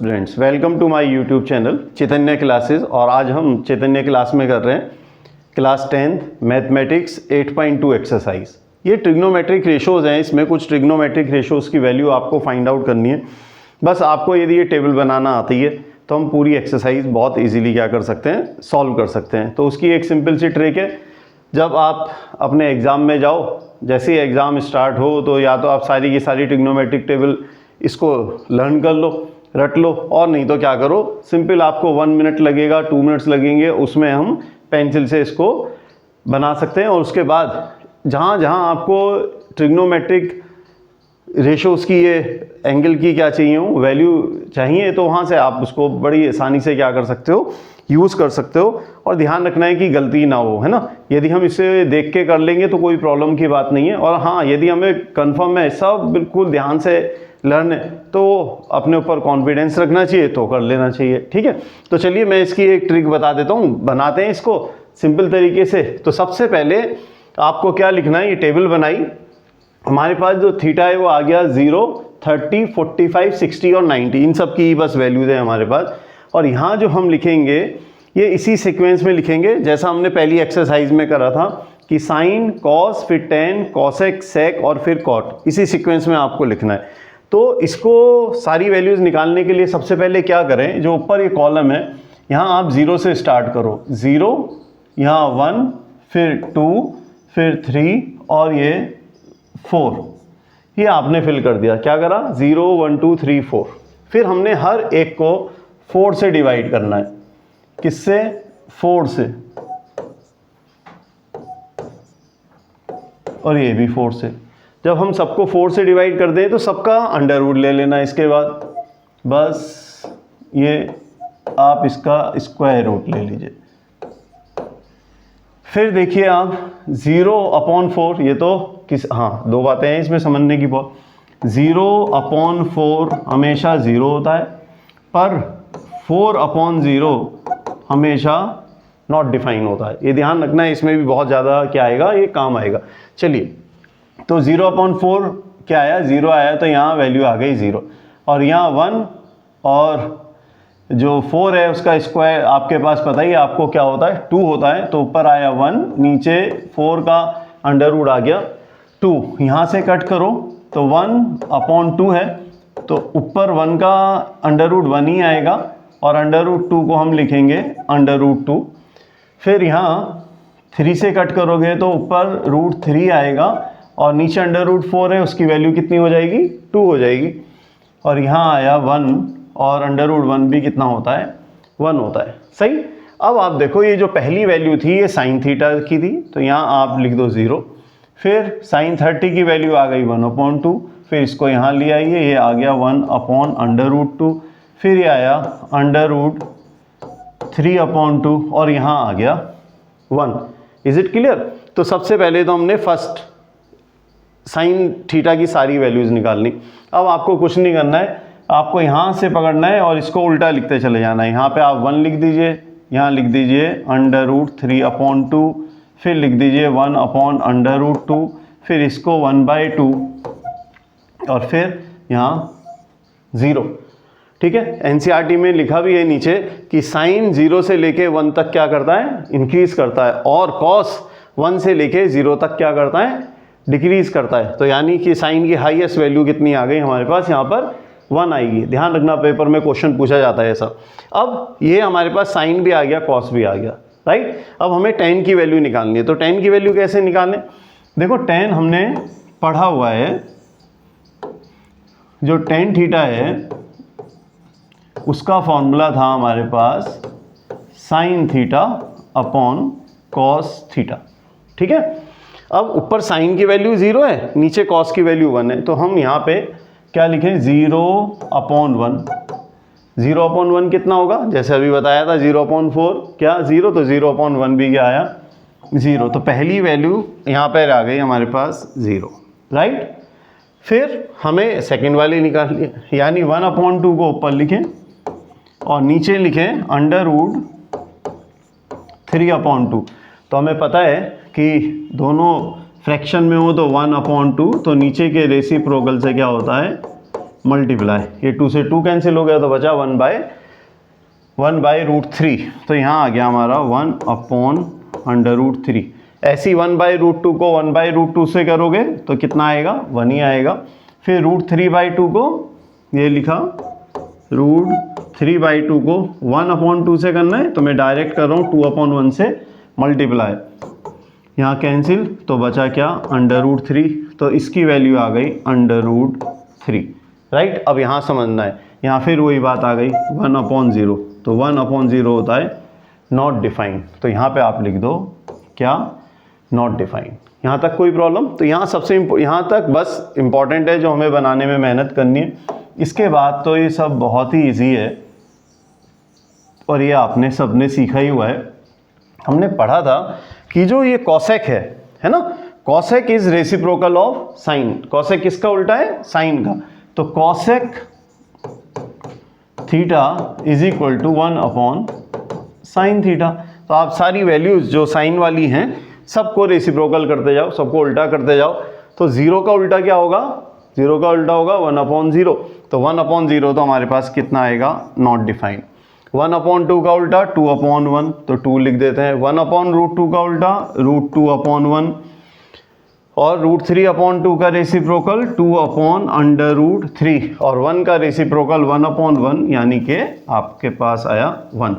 Students, welcome to my YouTube channel Chaitanya classes. और आज हम चैतन्य क्लास में कर रहे हैं क्लास 10th मैथमेटिक्स 8.2 एक्सरसाइज। ये ट्रिग्नोमेट्रिक रेशोज़ हैं, इसमें कुछ ट्रिग्नोमेट्रिक रेशोज़ की वैल्यू आपको फाइंड आउट करनी है। बस आपको यदि ये टेबल बनाना आती है तो हम पूरी एक्सरसाइज बहुत ईजीली क्या कर सकते हैं, सॉल्व कर सकते हैं। तो उसकी एक सिंपल सी ट्रिक है, जब आप अपने एग्ज़ाम में जाओ, जैसे ही एग्ज़ाम स्टार्ट हो तो या तो आप सारी की सारी ट्रिग्नोमेट्रिक टेबल इसको लर्न कर लो, रट लो, और नहीं तो क्या करो, सिंपल आपको 1 मिनट लगेगा, 2 मिनट्स लगेंगे, उसमें हम पेंसिल से इसको बना सकते हैं। और उसके बाद जहाँ जहाँ आपको ट्रिग्नोमेट्रिक रेशोज़ की ये एंगल की क्या चाहिए हो, वैल्यू चाहिए, तो वहाँ से आप उसको बड़ी आसानी से क्या कर सकते हो, यूज़ कर सकते हो। और ध्यान रखना है कि गलती ना हो, है ना। यदि हम इसे देख के कर लेंगे तो कोई प्रॉब्लम की बात नहीं है। और हाँ, यदि हमें कंफर्म है, सब बिल्कुल ध्यान से लर्न है, तो अपने ऊपर कॉन्फिडेंस रखना चाहिए, तो कर लेना चाहिए। ठीक है, तो चलिए मैं इसकी एक ट्रिक बता देता हूँ, बनाते हैं इसको सिंपल तरीके से। तो सबसे पहले आपको क्या लिखना है, ये टेबल बनाई, हमारे पास जो थीटा है वो आ गया 0, 30, 45, 60 और 90, इन सब की बस वैल्यूज है हमारे पास। और यहाँ जो हम लिखेंगे ये इसी सीक्वेंस में लिखेंगे जैसा हमने पहली एक्सरसाइज में करा था कि साइन, कॉस, फिर टेन, कॉसेक, सेक और फिर कॉट, इसी सीक्वेंस में आपको लिखना है। तो इसको सारी वैल्यूज़ निकालने के लिए सबसे पहले क्या करें, जो ऊपर ये कॉलम है यहाँ आप 0 से स्टार्ट करो। 0, यहाँ 1, फिर 2, फिर 3 और ये 4, ये आपने फिल कर दिया। क्या करा, 0, 1, 2, 3, 4। फिर हमने हर एक को 4 से डिवाइड करना है। किससे, 4 से, और ये भी 4 से। जब हम सबको 4 से डिवाइड कर दें तो सबका अंडर रूट ले लेना है। इसके बाद बस ये आप इसका स्क्वायर रूट ले लीजिए। फिर देखिए आप 0/4, ये तो हाँ, दो बातें हैं इसमें समझने की बहुत। 0/4 हमेशा 0 होता है, पर 4/0 हमेशा नॉट डिफाइन होता है। ये ध्यान रखना है, इसमें भी बहुत ज़्यादा क्या आएगा, ये काम आएगा। चलिए, तो 0/4 क्या आया, 0 आया, तो यहाँ वैल्यू आ गई 0। और यहाँ 1 और जो 4 है उसका स्क्वायर आपके पास पता ही आपको क्या होता है, 2 होता है। तो ऊपर आया 1, नीचे 4 का अंडर रूट आ गया 2। यहाँ से कट करो तो 1/2 है, तो ऊपर 1 का अंडर रूट 1 ही आएगा, और अंडर रूट 2 को हम लिखेंगे अंडर रूट 2। फिर यहाँ 3 से कट करोगे तो ऊपर √3 आएगा, और नीचे अंडर रूट 4 है, उसकी वैल्यू कितनी हो जाएगी, 2 हो जाएगी। और यहाँ आया 1, और अंडर रूट 1 भी कितना होता है, 1 होता है। सही। अब आप देखो, ये जो पहली वैल्यू थी ये साइन थीटा की थी, तो यहाँ आप लिख दो 0। फिर साइन 30 की वैल्यू आ गई 1/2, फिर इसको यहाँ ले आइए, ये आ गया 1/√2। फिर ये आया अंडर रूट 3/2, और यहाँ आ गया 1। Is it clear. तो सबसे पहले तो हमने फर्स्ट साइन थीटा की सारी वैल्यूज़ निकालनी। अब आपको कुछ नहीं करना है, आपको यहाँ से पकड़ना है और इसको उल्टा लिखते चले जाना है। यहाँ पे आप 1 लिख दीजिए, यहाँ लिख दीजिए अंडर रूट 3/2, फिर लिख दीजिए 1/√2, फिर इसको 1/2, और फिर यहाँ 0। ठीक है, एनसीईआरटी में लिखा भी है नीचे कि साइन 0 से लेके 1 तक क्या करता है, इंक्रीज करता है, और कॉस 1 से लेके 0 तक क्या करता है, डिक्रीज करता है। तो यानी कि साइन की हाईएस्ट वैल्यू कितनी आ गई हमारे पास, यहाँ पर 1 आएगी। ध्यान रखना, पेपर में क्वेश्चन पूछा जाता है ऐसा। अब ये हमारे पास साइन भी आ गया, कॉस भी आ गया, राइट। अब हमें tan की वैल्यू निकालनी है। तो tan की वैल्यू कैसे निकालें, देखो tan हमने पढ़ा हुआ है, जो tan थीटा है उसका फॉर्मूला था हमारे पास sine theta upon cos theta. ठीक है। अब ऊपर साइन की वैल्यू 0 है, नीचे कॉस की वैल्यू 1 है, तो हम यहाँ पे क्या लिखें, 0/1। 0/1 कितना होगा, जैसे अभी बताया था 0/4 क्या 0, तो 0/1 भी क्या आया, 0। तो पहली वैल्यू यहाँ पर आ गई हमारे पास 0, राइट। फिर हमें सेकंड वाली निकालनी है, यानी 1/2 को ऊपर लिखें और नीचे लिखें अंडर रूट 3/2। तो हमें पता है कि दोनों फ्रैक्शन में हो तो 1/2, तो नीचे के रेसिप्रोकल से क्या होता है, मल्टीप्लाई, ये 2 से 2 कैंसिल हो गया तो बचा 1/√3। तो यहाँ आ गया हमारा 1/√3। ऐसी 1/√2 को 1/√2 से करोगे तो कितना आएगा, 1 ही आएगा। फिर √3/2 को ये लिखा, √3/2 को 1/2 से करना है तो मैं डायरेक्ट कर रहा हूँ 2/1 से मल्टीप्लाई, यहाँ कैंसिल तो बचा क्या, √3। तो इसकी वैल्यू आ गई √3, राइट। अब यहाँ समझना है, यहाँ फिर वही बात आ गई 1/0। तो 1/0 होता है नॉट डिफाइंड, तो यहाँ पे आप लिख दो क्या, नॉट डिफाइंड। यहाँ तक कोई प्रॉब्लम? तो यहाँ सबसे यहाँ तक बस इम्पॉर्टेंट है जो हमें बनाने में मेहनत करनी है। इसके बाद तो ये सब बहुत ही इजी है और ये आपने सबने सीखा ही हुआ है। हमने पढ़ा था कि जो ये कॉसेक है ना, cosec is reciprocal of sine. Cosec किसका उल्टा है, साइन का। तो cosec theta is equal to 1/sin theta. तो आप सारी वैल्यूज जो साइन वाली हैं सबको रेसिप्रोकल करते जाओ, सबको उल्टा करते जाओ। तो 0 का उल्टा क्या होगा, 0 का उल्टा होगा 1/0। तो 1/0 तो हमारे पास कितना आएगा, नॉट डिफाइंड। 1/2 का उल्टा 2/1, तो 2 लिख देते हैं। 1/√2 का उल्टा √2/1 और √3/2 का रेसिप्रोकल 2/√3 और 1 का रेसिप्रोकल 1/1, यानी कि आपके पास आया 1।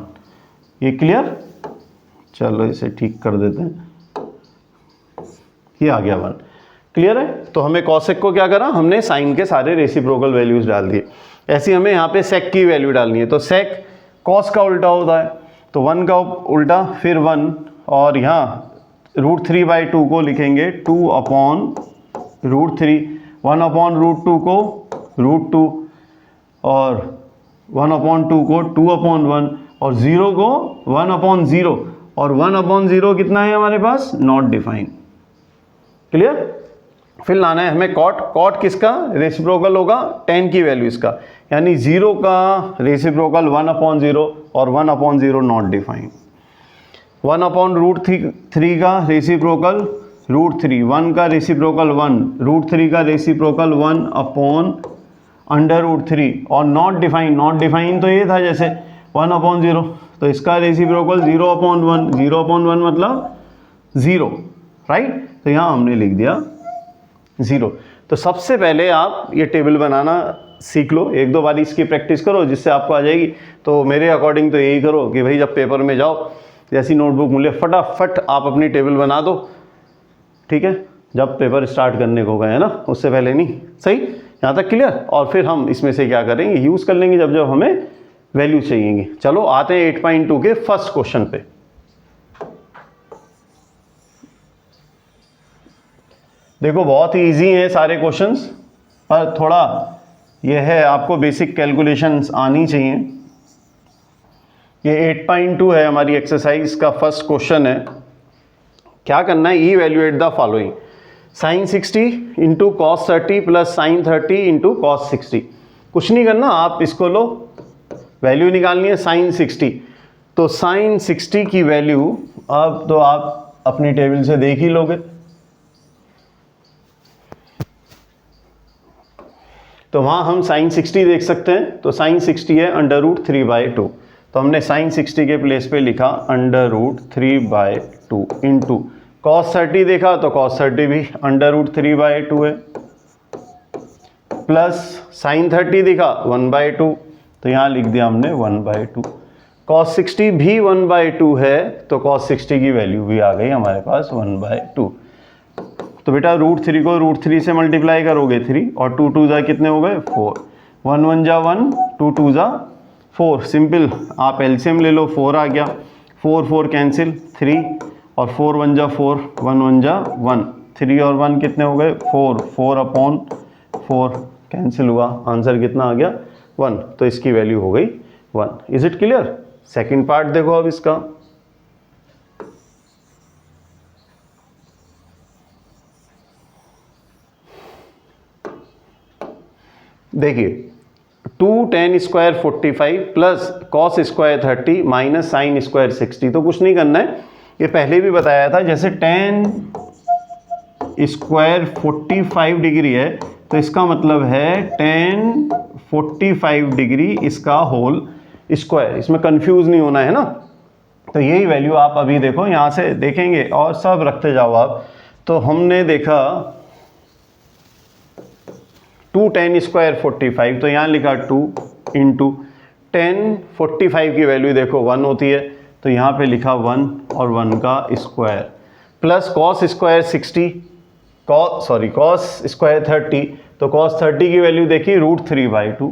ये क्लियर? चलो इसे ठीक कर देते हैं, ये आ गया 1। क्लियर है? तो हमें कॉसेक को क्या करा, हमने साइन के सारे रेसिप्रोकल वैल्यूज डाल दिए। ऐसे हमें यहाँ पे सेक की वैल्यू डालनी है। तो सेक कॉस का उल्टा होता है, तो 1 का उल्टा फिर 1 और यहाँ √3/2 को लिखेंगे 2/√3, 1/√2 को √2 और 1/2 को 2/1 और 0 को 1/0 और 1/0 कितना है हमारे पास, नॉट डिफाइंड। क्लियर? फिर लाना है हमें कॉट। कॉट किसका रेसिप्रोकल होगा, tan की वैल्यू इसका, यानी 0 का रेसिप्रोकल 1/0 और 1/0 नॉट डिफाइंड। 1/√3 का रेसिप्रोकल √3, 1 का रेसिप्रोकल 1, √3 का रेसिप्रोकल 1/√3 और नॉट डिफाइंड। नॉट डिफाइंड तो ये था जैसे 1/0, तो इसका रेसिप्रोकल 0/1, 0/1 मतलब 0, राइट। तो यहाँ हमने लिख दिया 0। तो सबसे पहले आप ये टेबल बनाना सीख लो, 1-2 बार इसकी प्रैक्टिस करो जिससे आपको आ जाएगी। तो मेरे अकॉर्डिंग तो यही करो कि भाई जब पेपर में जाओ जैसी नोटबुक मिले फटाफट आप अपनी टेबल बना दो, ठीक है, जब पेपर स्टार्ट करने को गए है ना, उससे पहले नहीं। सही, यहाँ तक क्लियर? और फिर हम इसमें से क्या करेंगे, यूज़ कर लेंगे जब जब हमें वैल्यू चाहिएगी। चलो आते हैं 8.2 के फर्स्ट क्वेश्चन पे। देखो बहुत ही इजी हैं सारे क्वेश्चंस, पर थोड़ा ये है आपको बेसिक कैलकुलेशंस आनी चाहिए। ये 8.2 है हमारी एक्सरसाइज का फर्स्ट क्वेश्चन है। क्या करना है, evaluate the following, sin 60 into cos 30 plus sin 30 into cos 60। कुछ नहीं करना, आप इसको लो, वैल्यू निकालनी है sin 60। तो sin 60 की वैल्यू अब तो आप अपनी टेबल से देख ही लोगे। तो वहाँ हम sin 60 देख सकते हैं, तो sin 60 है √3/2। तो हमने sin 60 के प्लेस पे लिखा √3/2 इंटू cos 30 देखा तो cos 30 भी √3/2 है, प्लस sin 30 दिखा 1/2, तो यहाँ लिख दिया हमने 1/2। cos 60 भी 1/2 है, तो cos 60 की वैल्यू भी आ गई हमारे पास 1/2। तो बेटा √3 को √3 से मल्टीप्लाई करोगे 3 और 2 2 जा कितने हो गए 4, 1 1 जा 1, 2 2 जा 4। सिंपल, आप एलसीएम ले लो, 4 आ गया, 4 4 कैंसिल 3 और 4 1 जा 4, 1 1 जा 1, 3 और 1 कितने हो गए 4, 4/4 कैंसिल हुआ, आंसर कितना आ गया 1। तो इसकी वैल्यू हो गई 1। Is it clear? Second part देखो अब इसका। देखिए 2 tan square 45 plus cos square 30 minus sine square 60। तो कुछ नहीं करना है, ये पहले भी बताया था, जैसे tan स्क्वायर 45 डिग्री है, तो इसका मतलब है tan 45 डिग्री इसका होल स्क्वायर। इसमें कंफ्यूज नहीं होना है ना। तो यही वैल्यू आप अभी देखो यहाँ से देखेंगे और सब रखते जाओ आप। तो हमने देखा 2 tan स्क्वायर 45, तो यहाँ लिखा 2 इंटू tan 45 की वैल्यू देखो 1 होती है, तो यहाँ पे लिखा 1 और 1 का square, plus cos square 60, cos square 30, तो कॉस 30 की वैल्यू देखी √3/2,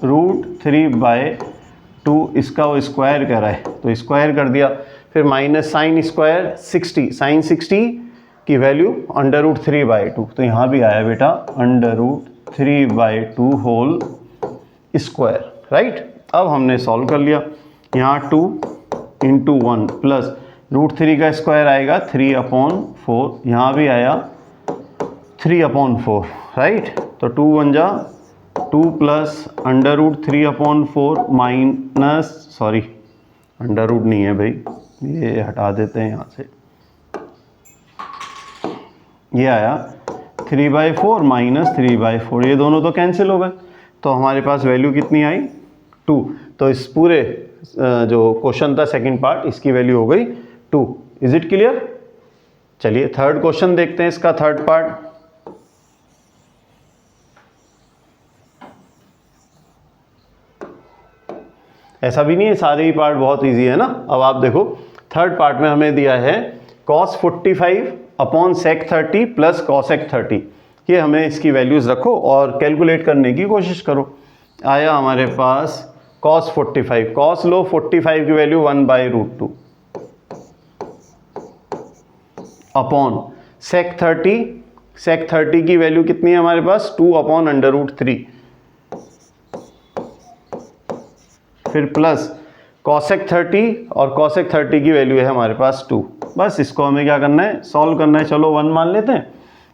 √3/2 इसका वो स्क्वायर करा है तो स्क्वायर कर दिया। फिर माइनस साइन स्क्वायर 60, साइन 60 की वैल्यू √3/2, तो यहाँ भी आया बेटा √3/2 होल स्क्वायर, राइट। अब हमने सॉल्व कर लिया। यहाँ 2 इंटू 1 प्लस √3 का स्क्वायर आएगा 3/4, यहाँ भी आया 3/4, राइट। तो 2 1 जा 2 plus √3/4 minus, sorry under root नहीं है भाई, ये हटा देते हैं यहाँ से, ये आया 3/4 माइनस 3/4, ये दोनों तो कैंसिल हो गए, तो हमारे पास वैल्यू कितनी आई 2। तो इस पूरे जो क्वेश्चन था सेकंड पार्ट, इसकी वैल्यू हो गई 2। Is it clear? चलिए थर्ड क्वेश्चन देखते हैं, इसका थर्ड पार्ट। ऐसा भी नहीं है सारे ही पार्ट बहुत इजी है ना। अब आप देखो थर्ड पार्ट में हमें दिया है cos 45 upon sec 30 plus cosec 30, ये हमें इसकी वैल्यूज़ रखो और कैलकुलेट करने की कोशिश करो। आया हमारे पास cos 45, cos लो 45 की वैल्यू 1/√2 अपॉन sec 30, sec 30 की वैल्यू कितनी है हमारे पास 2/√3, फिर प्लस cosec 30 और cosec 30 की वैल्यू है हमारे पास 2। बस इसको हमें क्या करना है, सॉल्व करना है। चलो 1 मान लेते हैं,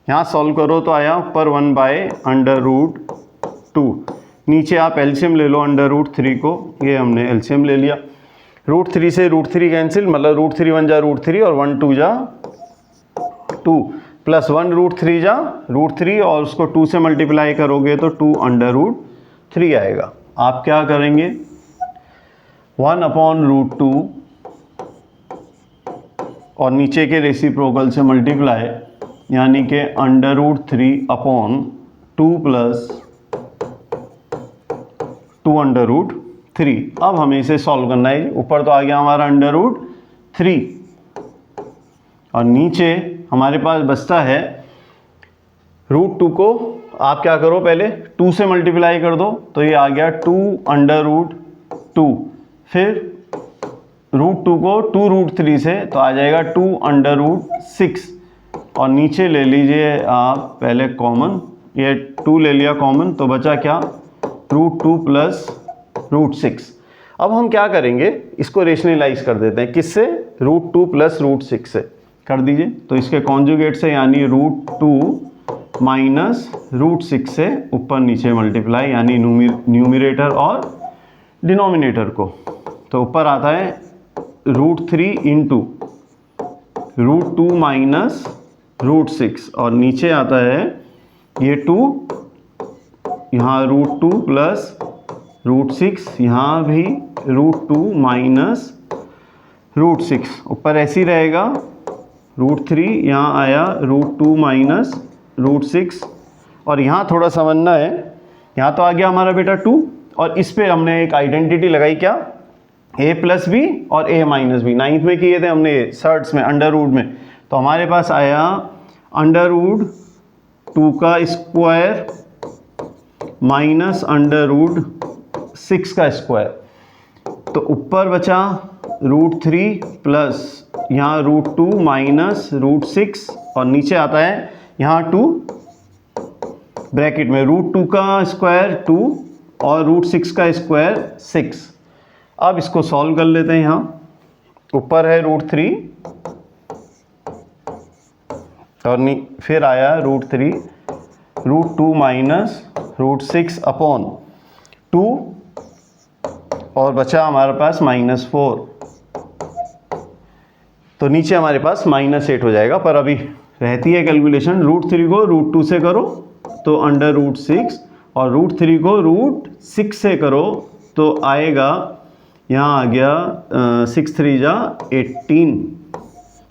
यहाँ सॉल्व करो तो आया ऊपर 1/√2, नीचे आप एलसीएम ले लो √3 को, ये हमने एलसीएम ले लिया। √3 से √3 कैंसिल, मतलब √3 1 जा √3 और 1 2 जा 2, प्लस 1 √3 जा √3 और उसको 2 से मल्टीप्लाई करोगे तो 2/√3 आएगा। आप क्या करेंगे 1/√2 और नीचे के रेसिप्रोकल से मल्टीप्लाई, यानी कि √3/2 प्लस 2/√3। अब हमें इसे सॉल्व करना है। ऊपर तो आ गया हमारा √3 और नीचे हमारे पास बचता है √2 को आप क्या करो पहले 2 से मल्टीप्लाई कर दो, तो ये आ गया 2/√2, फिर √2 को 2√3 से तो आ जाएगा 2/6 और नीचे ले लीजिए आप पहले कॉमन, ये 2 ले लिया कॉमन, तो बचा क्या √2 प्लस √6। अब हम क्या करेंगे, इसको रेशनलाइज कर देते हैं, किससे √2 प्लस √6 से कर दीजिए, तो इसके कॉन्जुगेट से यानी √2 माइनस √6 से ऊपर नीचे मल्टीप्लाई, यानी न्यूमिरेटर और डिनोमिनेटर को, तो ऊपर आता है √3 इंटू √2 माइनस √6 और नीचे आता है ये 2, यहाँ √2 प्लस √6, यहाँ भी √2 माइनस √6, ऊपर ऐसे ही रहेगा √3, यहाँ आया √2 माइनस √6 और यहाँ थोड़ा समझना है, यहाँ तो आ गया हमारा बेटा 2 और इस पे हमने एक आइडेंटिटी लगाई, क्या a प्लस बी और a माइनस बी, 9th में किए थे हमने सर्ट्स में अंडर रूट में, तो हमारे पास आया √2 का स्क्वायर माइनस √6 का स्क्वायर, तो ऊपर बचा √3 प्लस यहाँ √2 माइनस √6 और नीचे आता है यहाँ 2 ब्रैकेट में √2 का स्क्वायर 2 और √6 का स्क्वायर 6। अब इसको सॉल्व कर लेते हैं। यहाँ ऊपर है √3 और फिर आया √3, √2 माइनस √6 अपॉन 2 और बचा हमारे पास -4, तो नीचे हमारे पास -8 हो जाएगा, पर अभी रहती है कैलकुलेशन, √3 को √2 से करो तो √6, और √3 को √6 से करो तो आएगा, यहाँ आ गया 6 3 जा 18,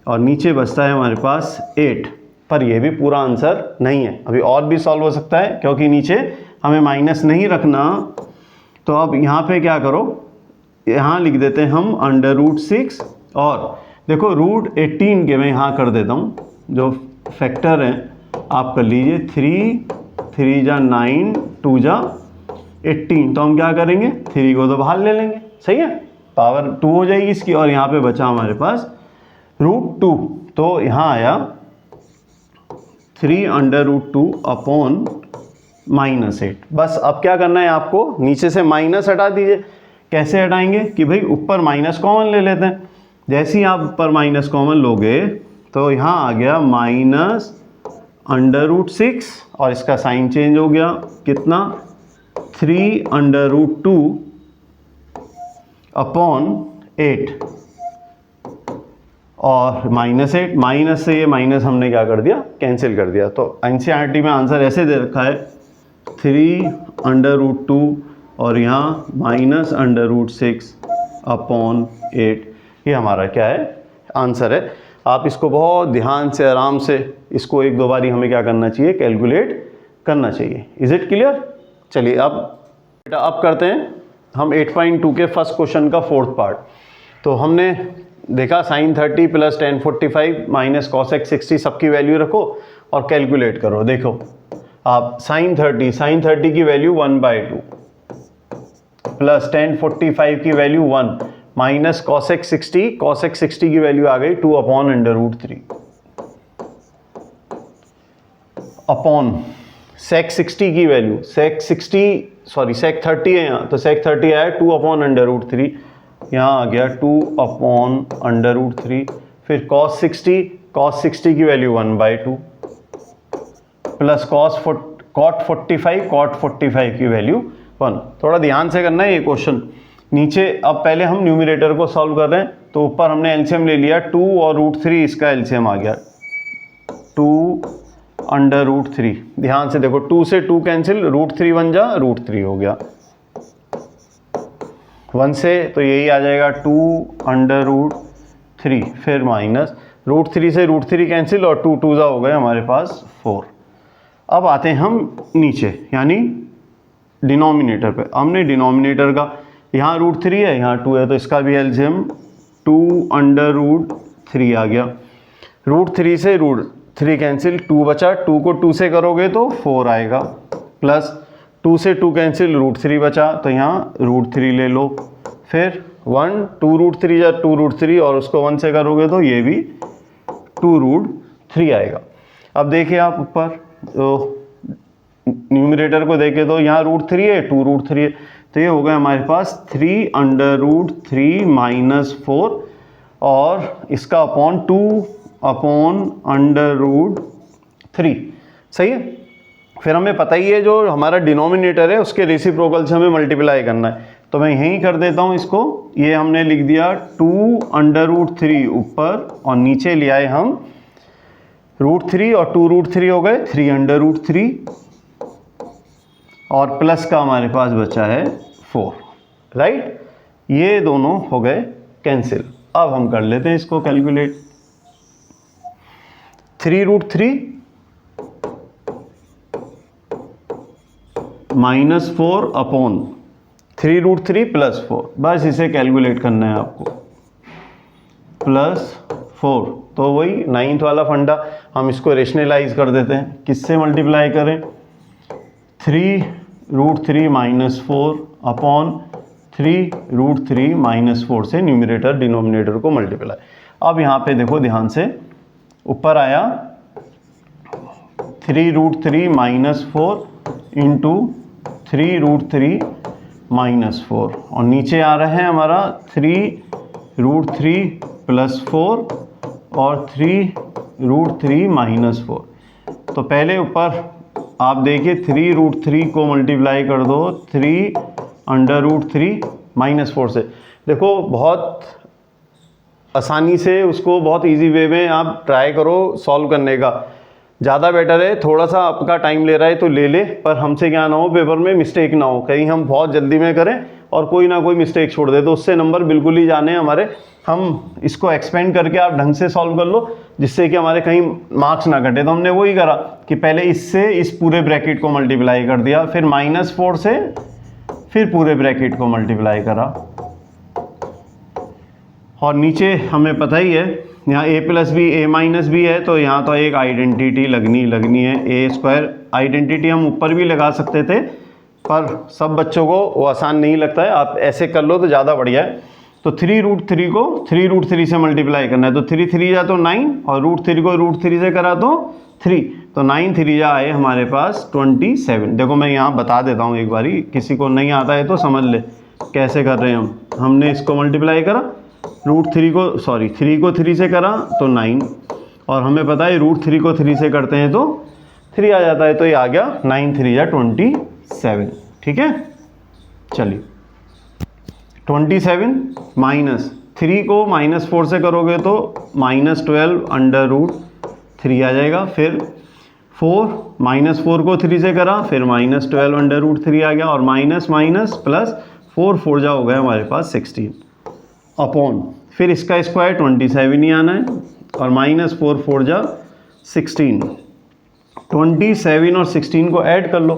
और नीचे बचता है हमारे पास 8। पर ये भी पूरा आंसर नहीं है, अभी और भी सॉल्व हो सकता है क्योंकि नीचे हमें माइनस नहीं रखना। तो अब यहाँ पे क्या करो, यहाँ लिख देते हैं हम √6, और देखो √18 के मैं यहाँ कर देता हूँ, जो फैक्टर हैं आप कर लीजिए, 3 3 जा 9 2 जा 18, तो हम क्या करेंगे 3 को तो बाहर ले लेंगे, सही है, पावर 2 हो जाएगी इसकी, और यहाँ पे बचा हमारे पास √2, तो यहाँ आया 3√2 अपॉन -8। बस अब क्या करना है आपको, नीचे से माइनस हटा दीजिए। कैसे हटाएंगे कि भाई ऊपर माइनस कॉमन ले लेते हैं, जैसे ही आप ऊपर माइनस कॉमन लोगे तो यहाँ आ गया -√6, और इसका साइन चेंज हो गया, कितना 3√2 अपॉन 8, और -8, माइनस से ये माइनस हमने क्या कर दिया, कैंसिल कर दिया। तो एनसीईआरटी में आंसर ऐसे दे रखा है 3√2 और यहाँ -√6 अपॉन 8, ये हमारा क्या है, आंसर है। आप इसको बहुत ध्यान से आराम से इसको एक दो बारी हमें क्या करना चाहिए, कैलकुलेट करना चाहिए। Is it clear? चलिए अब बेटा अब करते हैं हम 8.2 के फर्स्ट क्वेश्चन का फोर्थ पार्ट। तो हमने देखा sin 30 + tan 45 - cos x 60 सबकी वैल्यू रखो और कैलकुलेट करो। देखो आप sin 30 की वैल्यू 1/2 प्लस tan 45 की वैल्यू 1 माइनस cos x 60 की वैल्यू आ गई 2/√3 अपॉन sec 60 की वैल्यू, sec 30 है यहाँ, तो sec 30 आया 2/√3, यहाँ आ गया 2/√3। फिर cos 60 की वैल्यू 1/2 प्लस cot 45 की वैल्यू 1। थोड़ा ध्यान से करना है ये क्वेश्चन। नीचे अब पहले हम न्यूमरेटर को सॉल्व कर रहे हैं, तो ऊपर हमने एलसीएम ले लिया 2 और √3, इसका एलसीएम आ गया 2/√3। ध्यान से देखो 2 से 2 कैंसिल, √3 बन जा √3 हो गया, 1 से तो यही आ जाएगा 2/√3, फिर माइनस √3 से √3 कैंसिल और 2 2 हो गए हमारे पास 4। अब आते हैं हम नीचे यानी डिनोमिनेटर पे। हमने डिनोमिनेटर का यहाँ √3 है, यहाँ 2 है, तो इसका भी एलसीएम 2/√3 आ गया। √3 से √3 कैंसिल, 2 बचा, 2 को 2 से करोगे तो 4 आएगा, प्लस 2 से 2 कैंसिल, √3 बचा, तो यहाँ √3 ले लो, फिर 1 2√3 या 2√3, और उसको 1 से करोगे तो ये भी 2√3 आएगा। अब देखिए आप ऊपर तो न्यूमरेटर को देखें तो यहाँ √3 है, 2√3 है, तो ये हो गया हमारे पास 3/√3 - 4, और इसका अपॉन 2/√3, सही है। फिर हमें पता ही है जो हमारा डिनोमिनेटर है उसके रेसिप्रोकल से हमें मल्टीप्लाई करना है, तो मैं यहीं कर देता हूँ इसको। ये हमने लिख दिया 2/√3 ऊपर, और नीचे ले आए हम √3 और 2√3 हो गए 3/√3, और प्लस का हमारे पास बचा है 4, राइट। ये दोनों हो गए कैंसिल। अब हम कर लेते हैं इसको कैलकुलेट। 3√3 - 4 अपॉन 3√3 + 4, बस इसे कैलकुलेट करना है आपको, +4, तो वही 9th वाला फंडा, हम इसको रेशनलाइज कर देते हैं। किससे मल्टीप्लाई करें, 3√3 - 4 अपॉन 3√3 - 4 से न्यूमरेटर डिनोमिनेटर को मल्टीप्लाई। अब यहाँ पे देखो ध्यान से, ऊपर आया 3√3 - 4 इंटू 3√3 - 4, और नीचे आ रहा है हमारा 3√3 + 4 और 3√3 - 4। तो पहले ऊपर आप देखिए 3√3 को मल्टीप्लाई कर दो 3/√3 - 4 से। देखो बहुत आसानी से उसको बहुत इजी वे में आप ट्राई करो सॉल्व करने का, ज़्यादा बेटर है। थोड़ा सा आपका टाइम ले रहा है तो ले ले, पर हमसे क्या ना हो, पेपर में मिस्टेक ना हो, कहीं हम बहुत जल्दी में करें और कोई ना कोई मिस्टेक छोड़ दे तो उससे नंबर बिल्कुल ही जाने हमारे। हम इसको एक्सपेंड करके आप ढंग से सॉल्व कर लो जिससे कि हमारे कहीं मार्क्स ना घटे। तो हमने वही करा कि पहले इससे इस पूरे ब्रैकेट को मल्टीप्लाई कर दिया, फिर -4 से फिर पूरे ब्रैकेट को मल्टीप्लाई करा, और नीचे हमें पता ही है यहाँ a plus B a minus B है, तो यहाँ तो एक आइडेंटिटी लगनी है, a स्क्वायर। आइडेंटिटी हम ऊपर भी लगा सकते थे पर सब बच्चों को वो आसान नहीं लगता है, आप ऐसे कर लो तो ज़्यादा बढ़िया है। तो 3√3 को 3√3 से मल्टीप्लाई करना है, तो 3 3 जा तो 9 और √3 को √3 से करा तो 3, तो 9 3 जा आए हमारे पास 27। देखो मैं यहाँ बता देता हूँ एक बारी, किसी को नहीं आता है तो समझ ले कैसे कर रहे हैं हम। हमने इसको मल्टीप्लाई करा, 3 को 3 से करा तो 9, और हमें पता है √3 को 3 से करते हैं तो 3 आ जाता है, तो ये आ गया 9 3 जा 27। ठीक है, चलिए 27 माइनस 3 को -4 से करोगे तो -12√3 आ जाएगा, फिर 4 -4 को 3 से करा फिर -12√3 आ गया, और माइनस माइनस प्लस 4 4 जा हो गया हमारे पास 16 अपॉन, फिर इसका स्क्वायर 27 ही आना है, और -4 4 जा 16, 27 और 16 को ऐड कर लो,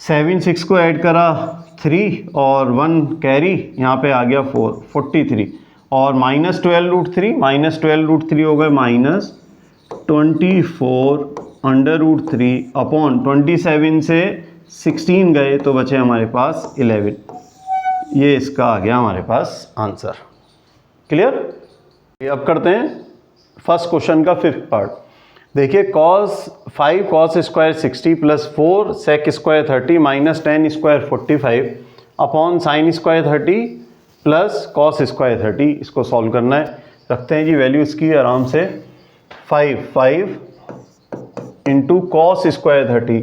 7 6 को ऐड करा 3 और 1 कैरी, यहाँ पे आ गया 4 43, और -12√3 हो गए -24√3 अपॉन 27 से 16 गए तो बचे हमारे पास 11। ये इसका आ गया हमारे पास आंसर। क्लियर? अब करते हैं फर्स्ट क्वेश्चन का 5th पार्ट। देखिए cos 5 cos² 60 plus 4 sec² 30 minus 10 square 45 upon sin² 30 plus cos² 30, इसको सॉल्व करना है। रखते हैं जी वैल्यू इसकी आराम से, 5 इंटू cos² 30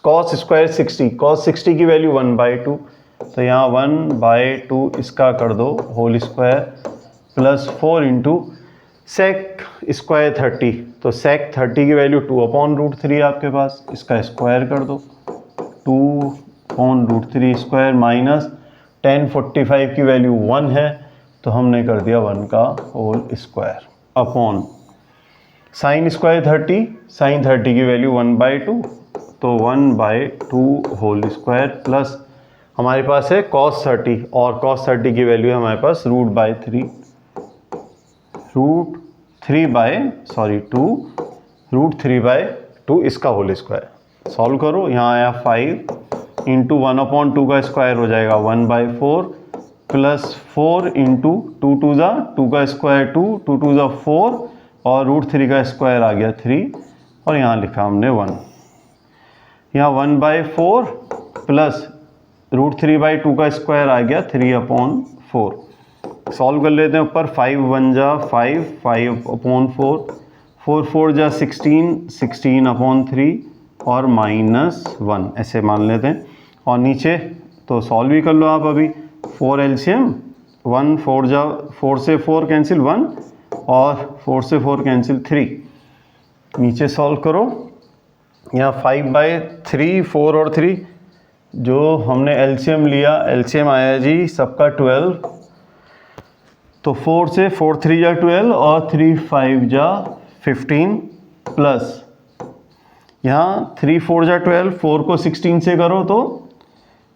cos² 60, cos 60 की वैल्यू 1/2, तो यहाँ 1/2 इसका कर दो whole square, plus 4 into sec² 30, तो sec 30 की वैल्यू 2/√3 आपके पास, इसका स्क्वायर कर दो 2/√3 स्क्वायर, माइनस 10 45 की वैल्यू 1 है तो हमने कर दिया 1 का होल स्क्वायर, अपॉन sin² 30 की वैल्यू 1/2, तो 1/2 होल स्क्वायर, प्लस हमारे पास है cos 30, और cos 30 की वैल्यू है हमारे पास √3 2√3/2 इसका होल स्क्वायर। सॉल्व करो, यहाँ आया 5 इंटू 1/2 का स्क्वायर हो जाएगा 1/4, प्लस 4 इंटू 2 2 जा 2 का स्क्वायर 2 2 2 जा 4, और √3 का स्क्वायर आ गया 3, और यहाँ लिखा हमने 1, यहाँ 1/4 प्लस √3/2 का स्क्वायर आ गया 3/4। सॉल्व कर लेते हैं, ऊपर 5 1 जा 5/4, 4 4 जा 16/3 और -1 ऐसे मान लेते हैं, और नीचे तो सॉल्व भी कर लो आप अभी, 4 LCM 1 4 जा 4 से 4 कैंसिल 1, और 4 से 4 कैंसिल 3, नीचे सॉल्व करो, यहाँ 5/3 4 और 3 जो हमने LCM लिया, LCM आया जी सबका 12, तो 4 से 4 3 जा 12 और 3 5 जा 15, प्लस यहाँ 3 4 जा 12, 4 को 16 से करो तो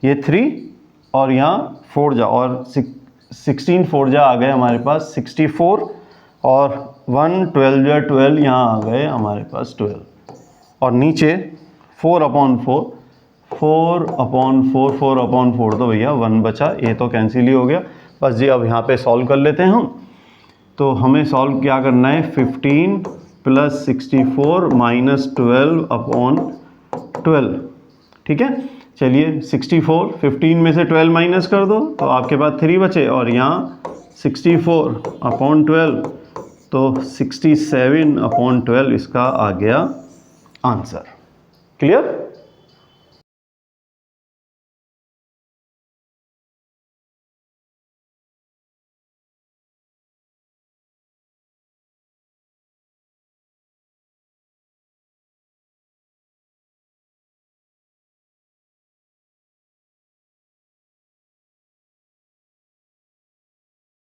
ये 3, और यहाँ 4 जा, और 16 4 जा आ गए हमारे पास 64, और 1 12 जा 12 यहाँ आ गए हमारे पास 12, और नीचे 4/4 4/4 तो भैया 1 बचा, ये तो कैंसिल ही हो गया बस जी। अब यहाँ पे सॉल्व कर लेते हैं हम, तो हमें सॉल्व क्या करना है, 15 प्लस 64 माइनस 12/12, ठीक है। चलिए 64, 15 में से 12 माइनस कर दो तो आपके पास 3 बचे, और यहाँ 64/12 तो 67/12 इसका आ गया आंसर। क्लियर?